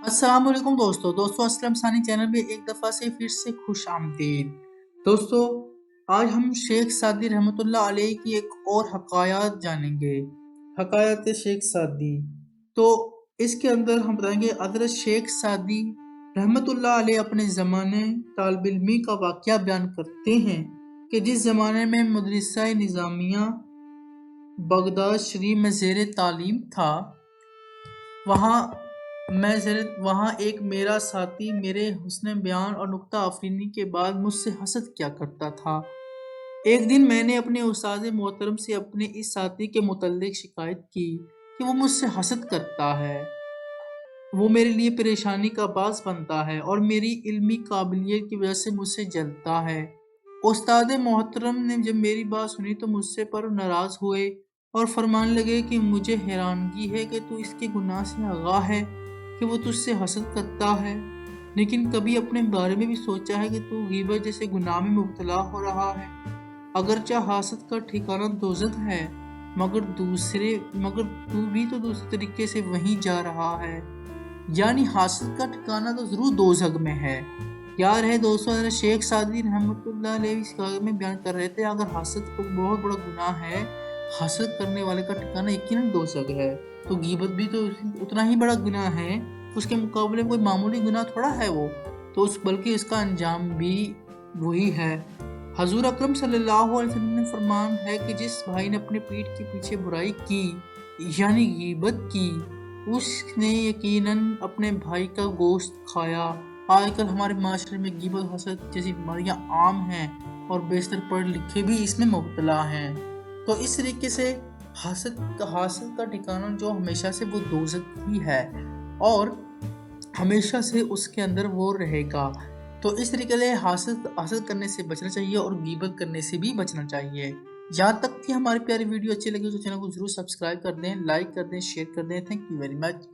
अस्सलाम वालेकुम दोस्तों असलम सानी चैनल में एक दफ़ा से फिर से खुश आमदीद। दोस्तों, आज हम शेख सादी रहमतुल्लाह अलैह की एक और हकायत जानेंगे। हकायत शेख सादी। तो इसके अंदर हम बताएंगे हज़रत शेख सादी रहमतुल्लाह अलैह अपने ज़माने तालिब इल्मी का वाक़या बयान करते हैं कि जिस ज़माने में मदरसा निज़ामिया बगदाद शरीफ में ज़ेर तालीम था, वहाँ एक मेरा साथी मेरे हुस्न बयान और नुक्ता अफरीनी के बाद मुझसे हसद किया करता था। एक दिन मैंने अपने उस्ताद मोहतरम से अपने इस साथी के मुतल्लिक शिकायत की कि वो मुझसे हसद करता है, वो मेरे लिए परेशानी का बास बनता है और मेरी इल्मी काबिलियत की वजह से मुझसे जलता है। उस्ताद मोहतरम ने जब मेरी बात सुनी तो मुझसे पर नाराज़ हुए और फरमाने लगे कि मुझे हैरानगी है कि तू इसके गुनाह से आगाह है कि वो तुझसे हसद करता है, लेकिन कभी अपने बारे में भी सोचा है कि तू गीबत जैसे गुनाह में मुब्तला हो रहा है। अगरचे हासद का ठिकाना दोज़ख है, मगर तू भी तो दूसरे तरीके से वहीं जा रहा है, यानी हासद का ठिकाना तो ज़रूर दोज़ख में है। यार है दोस्तों, शेख सादी रहमतुल्लाह अलैह इस कागज़ में बयान कर रहे थे, अगर हासद को बहुत बड़ा गुनाह है, हासद करने वाले का ठिकाना यकीनन दोज़ख है, तो गीबत भी तो उतना ही बड़ा गुनाह है, उसके मुकाबले कोई मामूली गुनाह थोड़ा है वो, तो बल्कि इसका अंजाम भी वही है। हजूर अकरम सल्लल्लाहु अलैहि वसल्लम ने फरमान है कि जिस भाई ने अपने पीठ के पीछे बुराई की यानी गीबत की, उसने यकीनन अपने भाई का गोश्त खाया। आजकल हमारे माशरे में गीबत हसद जैसी बीमारियां आम हैं और बेशतर पढ़े लिखे भी इसमें मुब्तला हैं। तो इस तरीके से हासद का ठिकाना जो हमेशा से वो दोज़ख ही है और हमेशा से उसके अंदर वो रहेगा। तो इस तरीके से हासद करने से बचना चाहिए और गीबत करने से भी बचना चाहिए। यहाँ तक कि हमारी प्यारी वीडियो अच्छी लगी तो चैनल को जरूर सब्सक्राइब कर दें, लाइक कर दें, शेयर कर दें। Thank you very much.